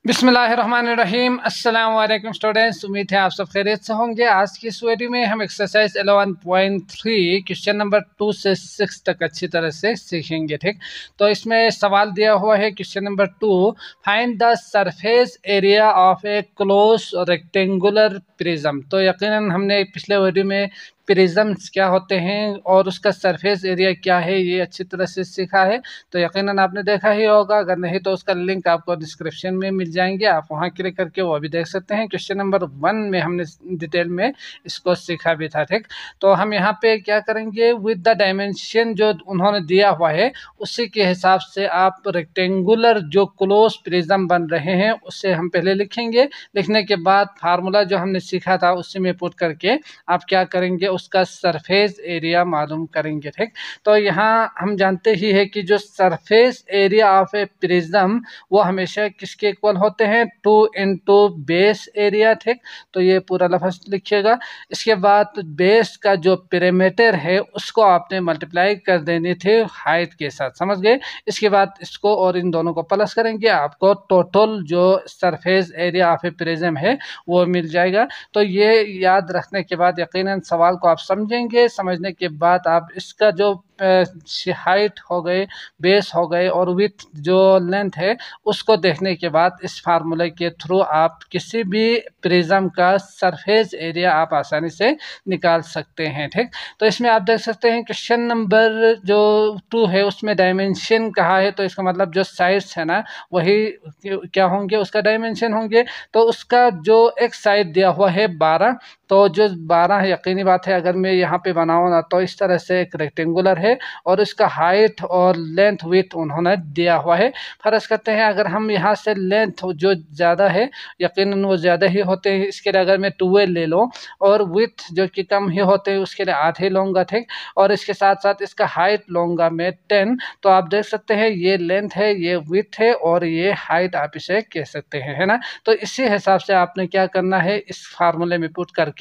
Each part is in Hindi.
बिस्मिल्लाहिर्रहमानिर्रहीम। अस्सलाम वालेकुम स्टूडेंट्स, उम्मीद है आप सब खैरियत से होंगे। आज की इस वीडियो में हम एक्सरसाइज 11.3 क्वेश्चन नंबर 2 से 6 तक अच्छी तरह से सीखेंगे। ठीक, तो इसमें सवाल दिया हुआ है question number 2, find the surface area of A close rectangular prism. तो यकीनन हमने पिछले वीडियो में प्रिज्म्स क्या होते हैं और उसका सरफेस एरिया क्या है ये अच्छी तरह से सीखा है, तो यकीनन आपने देखा ही होगा। अगर नहीं तो उसका लिंक आपको डिस्क्रिप्शन में मिल जाएंगे, आप वहां क्लिक करके वो भी देख सकते हैं। क्वेश्चन नंबर 1 में हमने डिटेल में इसको सीखा भी था। ठीक, तो हम यहाँ पे क्या करेंगे, विद द डायमेंशन जो उन्होंने दिया हुआ है उसी के हिसाब से आप रेक्टेंगुलर जो क्लोज प्रिज्म बन रहे हैं उससे हम पहले लिखेंगे। लिखने के बाद फार्मूला जो हमने सीखा था उसी में पुट करके आप क्या करेंगे, उसका सरफेस एरिया मालूम करेंगे। ठीक, तो यहाँ हम जानते ही है कि जो surface area of a prism वो हमेशा किसके इक्वल होते हैं, 2 इंटू बेस एरिया। ठीक, तो ये पूरा लफ्ज़ लिखिएगा। इसके बाद बेस का जो पेरीमीटर है उसको आपने मल्टीप्लाई कर देने थे हाइट के साथ, समझ गए। इसके बाद इसको और इन दोनों को प्लस करेंगे, आपको टोटल जो surface area of a prism है वो मिल जाएगा। तो ये याद रखने के बाद यकीनन सवाल को आप समझेंगे। समझने के बाद आप इसका जो हाइट हो गए, बेस हो गए और विथ जो लेंथ है उसको देखने के बाद इस फार्मूले के थ्रू आप किसी भी प्रिज्म का सरफेस एरिया आप आसानी से निकाल सकते हैं। ठीक, तो इसमें आप देख सकते हैं क्वेश्चन नंबर जो 2 है उसमें डायमेंशन कहा है, तो इसका मतलब जो साइड्स है ना वही क्या होंगे, उसका डायमेंशन होंगे। तो उसका जो एक साइड दिया हुआ है 12, तो जो 12 है यकीनी बात है अगर मैं यहाँ पे बनाऊँ ना तो इस तरह से एक रेक्टेंगुलर है और इसका हाइट और लेंथ विथ उन्होंने दिया हुआ है। फर्ज करते हैं अगर हम यहाँ से लेंथ जो ज़्यादा है यकीनन वो ज़्यादा ही होते हैं, इसके लिए अगर मैं 12 ले लूँ और विथ जो कि कम ही होते हैं उसके लिए 8 ही लूँगा। ठीक, और इसके साथ साथ इसका हाइट लूँगा मैं 10। तो आप देख सकते हैं ये लेंथ है, ये विथ है और ये हाइट आप इसे कह सकते हैं, है ना। तो इसी हिसाब से आपने क्या करना है, इस फार्मूले में पुट करके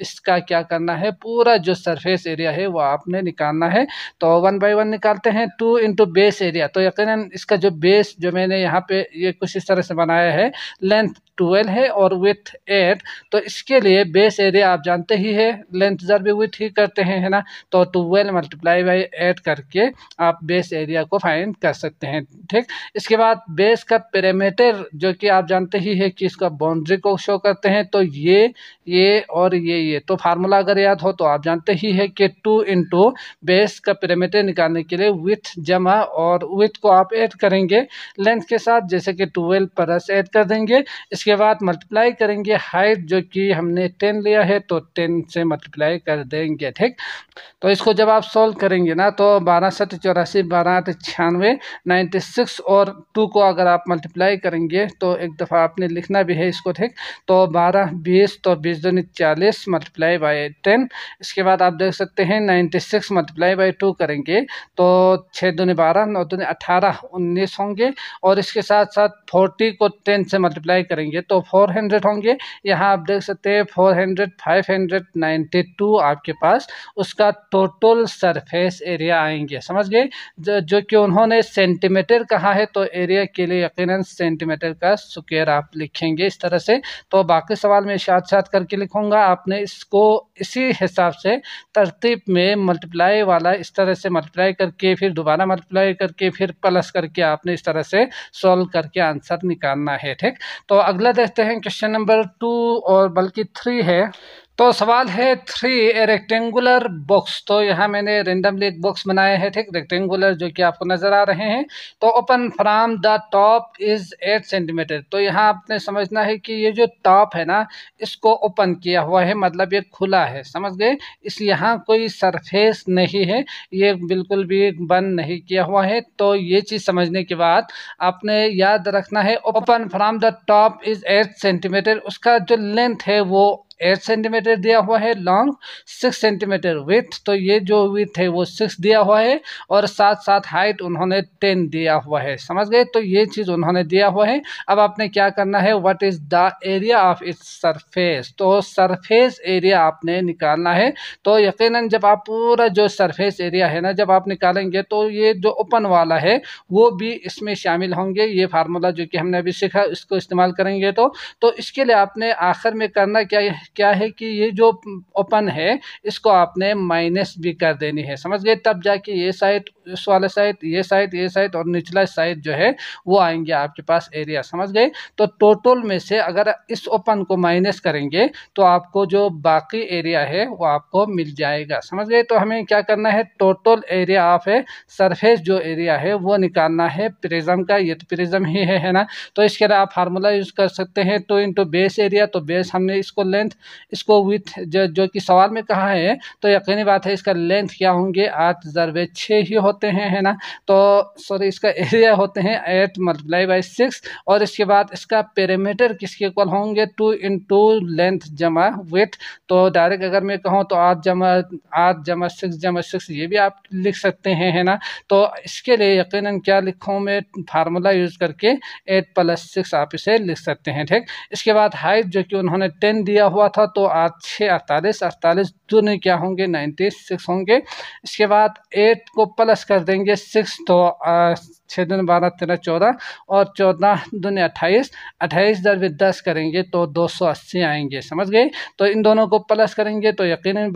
इसका क्या करना है, पूरा जो सरफेस एरिया है वो आपने निकालना है। तो 1 बाय 1 निकालते हैं। 2 इंटू बेस एरिया, तो यकीनन इसका जो बेस जो मैंने यहाँ पे ये कुछ इस तरह से बनाया है, लेंथ 12 है और विथ 8। तो इसके लिए बेस एरिया आप जानते ही है, लेंथ जर भी विथ ही करते हैं, है ना। तो 12 मल्टीप्लाई बाई 8 करके आप बेस एरिया को फाइंड कर सकते हैं। ठीक, इसके बाद बेस का पेरीमीटर जो कि आप जानते ही है कि इसका बाउंड्री को शो करते हैं, तो ये और ये तो फार्मूला अगर याद हो तो आप जानते ही है कि 2 इंटू बेस का पेरीमीटर निकालने के लिए विथ जमा और विथ को आप ऐड करेंगे लेंथ के साथ, जैसे कि 12 प्लस ऐड कर देंगे। इसके बाद मल्टीप्लाई करेंगे हाइट जो कि हमने 10 लिया है तो 10 से मल्टीप्लाई कर देंगे। ठीक, तो इसको जब आप सॉल्व करेंगे ना तो 12 7 84, 12 8 96, 96 और 2 को अगर आप मल्टीप्लाई करेंगे तो एक दफ़ा आपने लिखना भी है इसको। ठीक, तो 12 20, तो 20 दूनी 40 मल्टीप्लाई बाई 10। इसके बाद आप देख सकते हैं 96 मल्टीप्लाई बाई 2 करेंगे तो 6 दूनी 12, 9 दूनी 18, 19 होंगे। और इसके साथ साथ 40 को 10 से मल्टीप्लाई करेंगे तो 400 होंगे। यहाँ आप देख सकते हैं 400, 592 आपके पास उसका टोटल सरफेस एरिया आएंगे, समझ गए। जो कि उन्होंने सेंटीमीटर कहा है तो एरिया के लिए यकीनन सेंटीमीटर का स्क्वायर आप लिखेंगे इस तरह से। तो बाकी सवाल में साथ साथ करके लिखूंगा, आपने इसको इसी हिसाब से तरतीब में मल्टीप्लाई वाला इस तरह से मल्टीप्लाई करके फिर दोबारा मल्टीप्लाई करके फिर प्लस करके आपने इस तरह से सॉल्व करके आंसर निकालना है। ठीक, तो अगला देखते हैं क्वेश्चन नंबर 2 और बल्कि 3 है। तो सवाल है 3, ए रेक्टेंगुलर बॉक्स। तो यहाँ मैंने रेंडमली एक बॉक्स बनाया है, ठीक, रेक्टेंगुलर जो कि आपको नज़र आ रहे हैं। तो open from the top is 8 centimetre. तो यहाँ आपने समझना है कि ये जो टॉप है ना इसको ओपन किया हुआ है, मतलब ये खुला है, समझ गए। इस यहाँ कोई सरफेस नहीं है, ये बिल्कुल भी बंद नहीं किया हुआ है। तो ये चीज़ समझने के बाद आपने याद रखना है open from the top is 8 centimetre, उसका जो लेंथ है वो 8 सेंटीमीटर दिया हुआ है, लॉन्ग 6 सेंटीमीटर विथ, तो ये जो विथ है वो 6 दिया हुआ है और साथ साथ हाइट उन्होंने 10 दिया हुआ है। समझ गए, तो ये चीज़ उन्होंने दिया हुआ है। अब आपने क्या करना है, what is the area of its surface, तो सरफेस एरिया आपने निकालना है। तो यकीनन जब आप पूरा जो सरफेस एरिया है ना जब आप निकालेंगे तो ये जो ओपन वाला है वो भी इसमें शामिल होंगे। ये फार्मूला जो कि हमने अभी सीखा इसको इस्तेमाल करेंगे तो इसके लिए आपने आखिर में करना क्या है कि ये जो ओपन है इसको आपने माइनस भी कर देनी है। समझ गए, तब जाके ये साइड, इस वाले साइड, ये साइड और निचला साइड जो है वो आएंगे आपके पास एरिया। समझ गए, तो टोटल में से अगर इस ओपन को माइनस करेंगे तो आपको जो बाकी एरिया है वो आपको मिल जाएगा। समझ गए, तो हमें क्या करना है, टोटल एरिया ऑफ है सरफेस जो एरिया है वो निकालना है प्रिज्म का। ये तो प्रिज्म ही है ना, तो इसके लिए आप फार्मूला यूज कर सकते हैं 2 इंटू बेस एरिया। तो बेस हमने इसको लेंथ, इसको विथ जो कि सवाल में कहा है, तो यकीनी बात है इसका लेंथ क्या होंगे 8 × 6 ही होते हैं, है ना। तो सॉरी, इसका एरिया होते हैं 8 × 6 और इसके बाद इसका पेरीमीटर किसके इक्वल होंगे 2 इंटू लेंथ जमा विथ। तो डायरेक्ट अगर मैं कहूँ तो 8 जमा 6 ये भी आप लिख सकते हैं, है ना। तो इसके लिए यकीनन क्या लिखूँ मैं, फार्मूला यूज करके 8 + 6 आप इसे लिख सकते हैं, ठीक। इसके बाद हाइट जो कि उन्होंने 10 दिया हुआ था, तो 8 6 48 दोनों क्या होंगे 96 होंगे। इसके बाद 8 को प्लस कर देंगे 6, तो 6 दूनी 12 13 14 और 14 दूनी 28, 28 × 10 करेंगे तो 280 आएंगे। समझ गए, तो इन दोनों को प्लस करेंगे तो यकीनी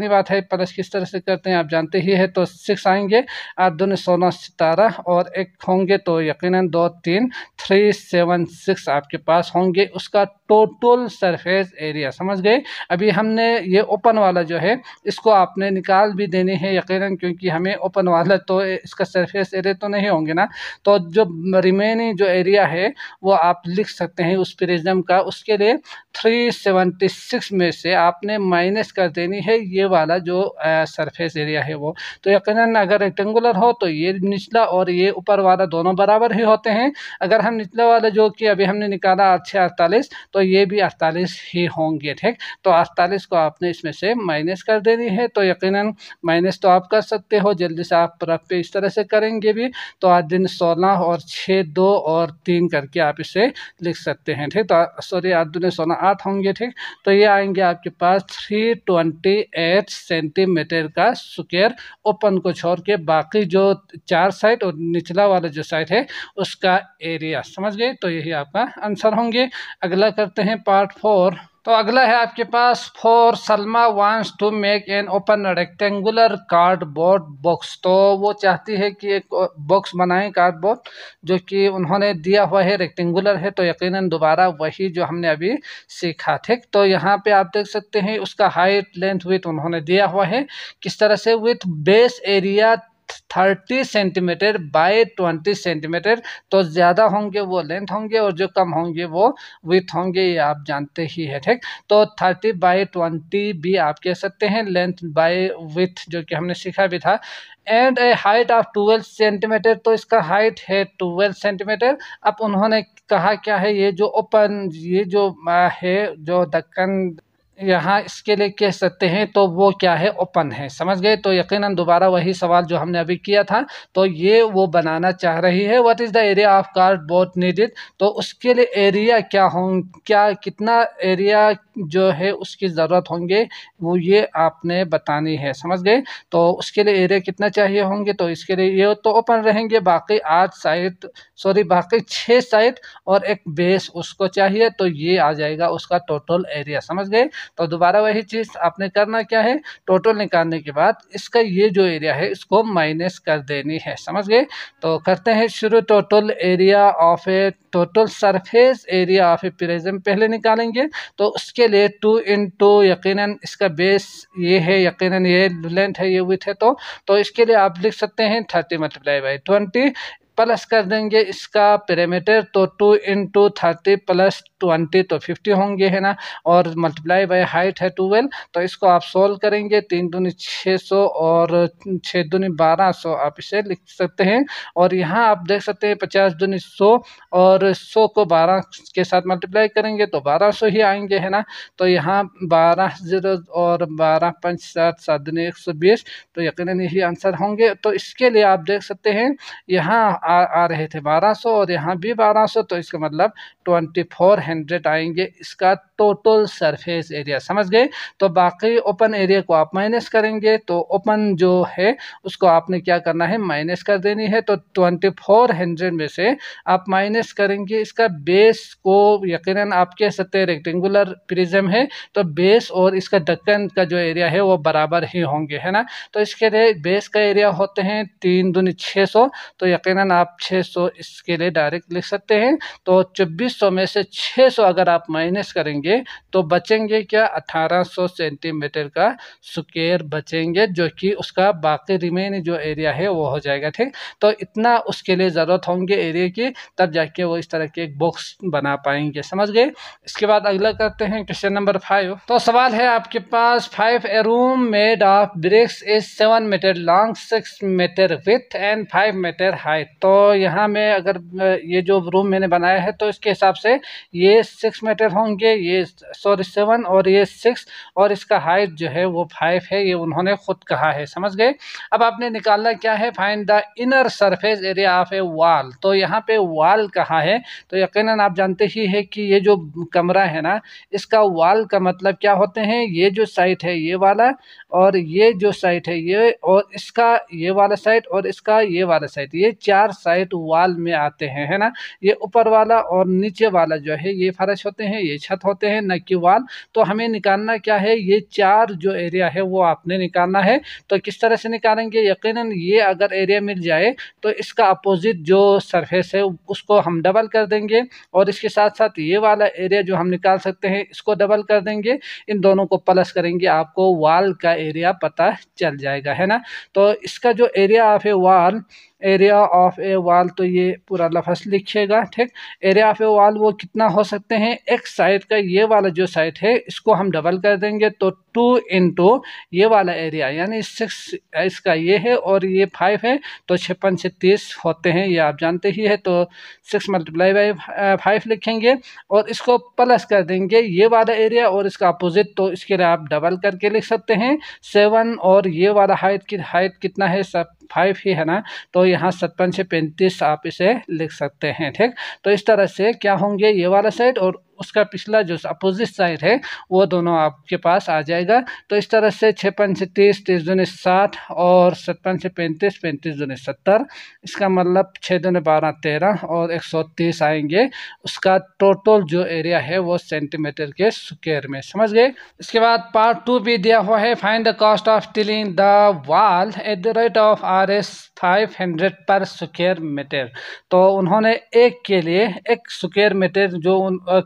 बात है प्लस किस तरह से करते हैं आप जानते ही है। तो 6 आएंगे, 8 दूनी 16 17 और 1 होंगे, तो यकीनन 2 3 376 आपके पास होंगे उसका टोटल सरफेस एरिया। समझ गए, अभी हमने ये ओपन वाला जो है इसको आपने निकाल भी देने हैं यकीनन, क्योंकि हमें ओपन वाला तो इसका सरफेस एरिया तो नहीं होंगे ना। तो जो रिमेनिंग जो एरिया है वो आप लिख सकते हैं उस प्रिज्म का। उसके लिए 376 में से आपने माइनस कर देनी है ये वाला जो सरफेस एरिया है वो। तो यकीनन अगर रेक्टेंगुलर हो तो ये निचला और ये ऊपर वाला दोनों बराबर ही होते हैं। अगर हम निचला वाला जो कि अभी हमने निकाला 8 6 48, तो ये भी 48 ही होंगे, ठीक। तो 48 को आपने इसमें से माइनस कर देनी है। तो यकीनन माइनस तो आप कर सकते हो जल्दी से, आप रफ पे इस तरह से करेंगे भी तो 8 दिन 16 और 6 2 और 3 करके आप इसे लिख सकते हैं, ठीक। तो सॉरी 8 दूनी 16 8 होंगे, ठीक। तो ये आएंगे आपके पास 328 सेंटीमीटर का स्क्वायर ओपन को छोड़ के, बाकी जो 4 साइड और निचला वाला जो साइड है उसका एरिया। समझ गए, तो यही आपका आंसर होंगे। अगला करते हैं पार्ट 4। तो अगला है आपके पास, four Salma wants to make an open rectangular cardboard box. तो वो चाहती है कि एक बॉक्स बनाएं कार्डबोर्ड जो कि उन्होंने दिया हुआ है रेक्टेंगुलर है। तो यकीनन दोबारा वही जो हमने अभी सीखा, ठीक। तो यहाँ पे आप देख सकते हैं उसका हाइट लेंथ विथ उन्होंने दिया हुआ है किस तरह से, with base area 30 centimetre bye 20 centimetre. तो ज़्यादा होंगे वो लेंथ होंगे और जो कम होंगे वो विथ होंगे, ये आप जानते ही है, ठीक। तो 30 बाय 20 भी आप कह सकते हैं, लेंथ बाय विथ जो कि हमने सीखा भी था। And A height of 12 centimetre, तो इसका हाइट है 12 सेंटीमीटर। अब उन्होंने कहा क्या है, ये जो ओपन ये जो है जो ढक्कन यहाँ इसके लिए कह सकते हैं तो वो क्या है, ओपन है। समझ गए, तो यकीनन दोबारा वही सवाल जो हमने अभी किया था, तो ये वो बनाना चाह रही है। What is the area of cardboard needed, तो उसके लिए एरिया क्या कितना एरिया जो है उसकी ज़रूरत होंगे वो ये आपने बतानी है। समझ गए, तो उसके लिए एरिया कितना चाहिए होंगे, तो इसके लिए ये तो ओपन रहेंगे, बाकी 6 साइड और एक बेस उसको चाहिए, तो ये आ जाएगा उसका टोटल एरिया। समझ गए, तो दोबारा वही चीज़ आपने करना क्या है, टोटल निकालने के बाद इसका ये जो एरिया है इसको माइनस कर देनी है। समझ गए, तो करते हैं शुरू। Total area of A total surface area of a prism पहले निकालेंगे, तो उसके लिए 2 इंटू यकीनन इसका बेस ये है, यकीनन ये लेंथ है, ये विड्थ है, तो इसके लिए आप लिख सकते हैं 30 × 20 प्लस कर देंगे इसका पेरीमीटर, तो 2 इंटू 30 प्लस 20 तो 50 होंगे, है ना, और मल्टीप्लाई बाय हाइट है 12। तो इसको आप सोल्व करेंगे, 3 दूनी 600 और 6 दूनी 1200 आप इसे लिख सकते हैं। और यहाँ आप देख सकते हैं 50 दूनी 100 और 100 को 12 के साथ मल्टीप्लाई करेंगे तो 1200 ही आएंगे, है ना। तो यहाँ 12 0 और 12 5 7 7 दूनी 120, तो यकीनन यही आंसर होंगे। तो इसके लिए आप देख सकते हैं यहाँ आ रहे थे 1200 और यहाँ भी 1200, तो इसका मतलब 2400 आएंगे इसका टोटल सरफेस एरिया, समझ गए। तो बाकी ओपन एरिया को आप माइनस करेंगे, तो ओपन जो है उसको आपने क्या करना है, माइनस कर देनी है। तो 2400 में से आप माइनस करेंगे इसका बेस को, यकीनन आप कह सकते हैं रेक्टेंगुलर प्रिज्म है तो बेस और इसका ढक्कन का जो एरिया है वो बराबर ही होंगे, है ना। तो इसके लिए बेस का एरिया होते हैं 3 दूनी 600, तो यकीनन आप 600 इसके लिए डायरेक्ट लिख सकते हैं। तो 2400 में से 600 अगर आप माइनस करेंगे तो बचेंगे क्या, 1800 सेंटीमीटर का स्क्वायर बचेंगे, जो कि उसका बाकी रिमेन जो एरिया है वो हो जाएगा, ठीक। तो इतना उसके लिए ज़रूरत होंगे एरिया की, तब जाके वो इस तरह के एक बॉक्स बना पाएंगे, समझ गए। इसके बाद अगला करते हैं क्वेश्चन नंबर 5। तो सवाल है आपके पास, 5 a room made of bricks is 7 metre long, 6 metre with and 5 metre height. तो यहाँ में अगर ये जो रूम मैंने बनाया है तो इसके हिसाब से ये 6 मीटर होंगे, ये सॉरी 7 और ये 6, और इसका हाइट जो है वो 5 है, ये उन्होंने खुद कहा है, समझ गए। अब आपने निकालना क्या है, find the inner surface area of A wall. तो यहाँ पे वॉल कहाँ है, तो यकीनन आप जानते ही है कि ये जो कमरा है ना, इसका वॉल का मतलब क्या होते हैं, ये जो साइड है ये वाला, और ये जो साइड है ये, और इसका ये वाला साइड, और इसका ये वाला साइड, ये 4 साइड वॉल में आते हैं, है ना। ये ऊपर वाला और नीचे वाला जो है ये फर्श होते हैं, ये छत होते हैं, न कि वॉल। तो हमें निकालना क्या है, ये 4 जो एरिया है वो आपने निकालना है। तो किस तरह से निकालेंगे, यकीनन ये अगर एरिया मिल जाए तो इसका अपोजिट जो सरफेस है उसको हम डबल कर देंगे, और इसके साथ साथ ये वाला एरिया जो हम निकाल सकते हैं इसको डबल कर देंगे, इन दोनों को प्लस करेंगे, आपको वॉल का एरिया पता चल जाएगा, है ना। तो इसका जो area of A wall, area of A wall, तो ये पूरा लफ्ज़ लिखिएगा, ठीक। एरिया ऑफ ए वॉल वो कितना हो सकते हैं, एक साइड का ये वाला जो साइड है इसको हम डबल कर देंगे, तो 2 इंटू ये वाला एरिया यानी 6 इसका ये है और ये 5 है, तो 56 से 30 होते हैं, ये आप जानते ही है। तो 6 मल्टीप्लाई बाई 5 लिखेंगे और इसको प्लस कर देंगे ये वाला एरिया और इसका अपोजिट, तो इसके लिए आप डबल करके लिख सकते हैं 7, और ये वाला हाइट कितना है, सब 5 ही है ना। तो यहाँ 57 से 35 आप इसे लिख सकते हैं, ठीक। तो इस तरह से क्या होंगे, ये वाला साइड और उसका पिछला जो अपोजिट साइड है वो दोनों आपके पास आ जाएगा। तो इस तरह से 56 से 30, 30 दूनी 60 और 57 से 35, 35 दूनी 70, इसका मतलब 6 दूनी 12 13 और 130 आएंगे। उसका टोटल जो एरिया है वो सेंटीमीटर के स्क्वायर में, समझ गए। इसके बाद पार्ट 2 भी दिया हुआ है, find the cost of tilling the wall at the rate of RS 500 पर स्क्वायर मीटर। तो उन्होंने एक के लिए एक स्क्वायर मीटर जो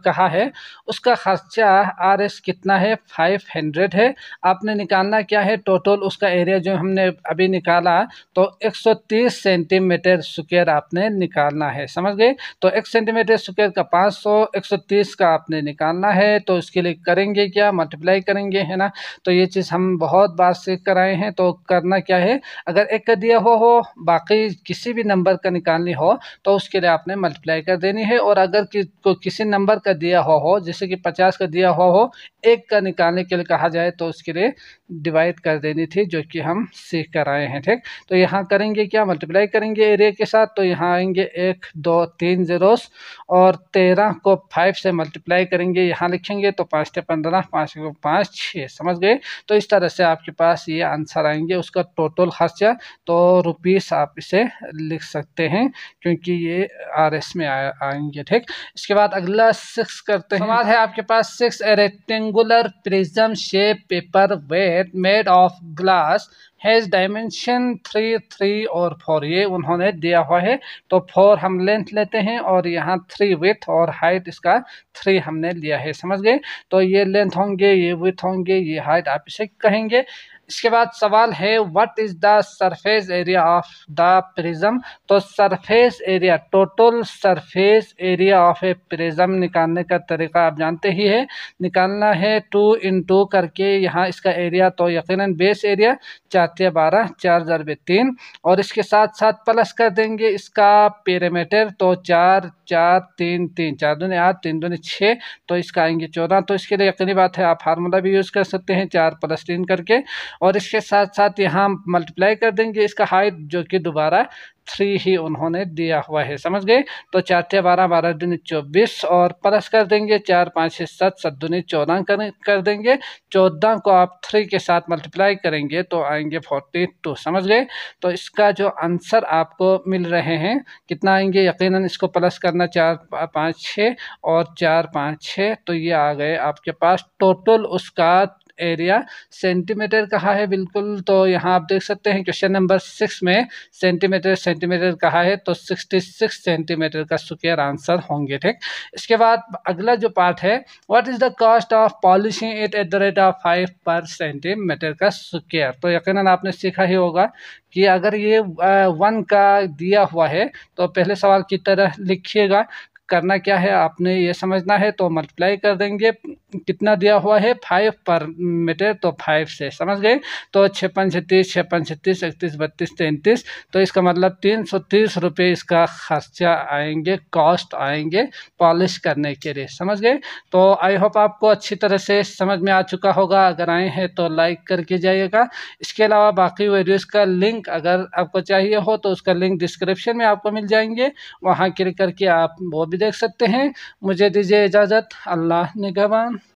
कहा है उसका खर्चा RS कितना है, 500 है। आपने निकालना क्या है, टोटल उसका एरिया जो हमने अभी निकाला तो 130 सेंटीमीटर स्क्वायर आपने निकालना है, समझ गए। तो 1 सेंटीमीटर स्क्वायर का 500, 130 का आपने निकालना है, तो इसके लिए करेंगे क्या, मल्टीप्लाई करेंगे, है ना। तो ये चीज़ हम बहुत बार सीख कर आए हैं। तो करना क्या है, अगर एक का दिया हो बाकी किसी भी नंबर का निकालनी हो तो उसके लिए आपने मल्टीप्लाई कर देनी है, और अगर किसी नंबर का दिया हो जैसे कि 50 का दिया हो एक का निकालने के लिए कहा जाए तो उसके लिए डिवाइड कर देनी थी, जो कि हम सीख कर आए हैं, ठीक। तो यहाँ करेंगे क्या, मल्टीप्लाई करेंगे एरिया के साथ, तो यहाँ आएंगे 1 2 3 zeros और 13 को 5 से मल्टीप्लाई करेंगे, यहाँ लिखेंगे तो 5 से 15, 5 को 5 6, समझ गए। तो इस तरह से आपके पास ये आंसर आएंगे उसका टोटल खर्चा। तो रुपीस आप इसे लिख सकते हैं क्योंकि ये RS में आएंगे, ठीक। इसके बाद अगला 6 करते हैं। सवाल है आपके पास 6 a rectangular prism shape paper weight made of glass has dimension 3 3 और 4, ये उन्होंने दिया हुआ है। तो 4 हम लेंथ लेते हैं और यहाँ 3 विथ और हाइट इसका 3 हमने लिया है, समझ गए। तो ये लेंथ होंगे, ये विथ होंगे, ये हाइट आप इसे कहेंगे। इसके बाद सवाल है what is the surface area of the prism. तो surface area, total surface area of a prism निकालने का तरीका आप जानते ही है। निकालना है 2 × करके यहाँ इसका एरिया, तो यकीनन बेस एरिया 4×12 4×3 और इसके साथ साथ प्लस कर देंगे इसका पेरीमीटर, तो 4 4 3 3 4 दूनी 8 3 दूनी 6, तो इसका आएंगे 14। तो इसके लिए यकीनी बात है आप फार्मूला भी यूज़ कर सकते हैं 4 + 3 करके, और इसके साथ साथ यहाँ मल्टीप्लाई कर देंगे इसका हाइट, जो कि दोबारा 3 ही उन्होंने दिया हुआ है, समझ गए। तो 4×12 12 दूनी 24 और प्लस कर देंगे 4 5 6 7 7 दूनी 14 कर देंगे। 14 को आप 3 के साथ मल्टीप्लाई करेंगे तो आएंगे 42, समझ गए। तो इसका जो आंसर आपको मिल रहे हैं कितना आएंगे, यकीनन इसको प्लस करना 4 5 6 और 4 5 6, तो ये आ गए आपके पास टोटल उसका एरिया। सेंटीमीटर कहा है बिल्कुल, तो यहाँ आप देख सकते हैं क्वेश्चन नंबर 6 में सेंटीमीटर कहा है, तो 66 सेंटीमीटर का स्क्वायर आंसर होंगे, ठीक। इसके बाद अगला जो पार्ट है, what is the cost of polishing it at the rate of 5/सेंटीमीटर का स्क्वायर। तो यकीनन आपने सीखा ही होगा कि अगर ये 1 का दिया हुआ है तो पहले सवाल की तरह लिखिएगा। करना क्या है, आपने ये समझना है, तो मल्टीप्लाई कर देंगे, कितना दिया हुआ है 5/मीटर, तो 5 से, समझ गए। तो 6 5 36 6 5 36 31 32 33, तो इसका मतलब 330 रुपये इसका खर्चा आएंगे, कॉस्ट आएंगे पॉलिश करने के लिए, समझ गए। तो आई होप आपको अच्छी तरह से समझ में आ चुका होगा। अगर आए हैं तो लाइक करके जाइएगा। इसके अलावा बाकी वीडियोज़ का लिंक अगर आपको चाहिए हो तो उसका लिंक डिस्क्रिप्शन में आपको मिल जाएंगे, वहाँ क्लिक करके आप वो भी देख सकते हैं। मुझे दीजिए इजाज़त, अल्लाह निगहबान।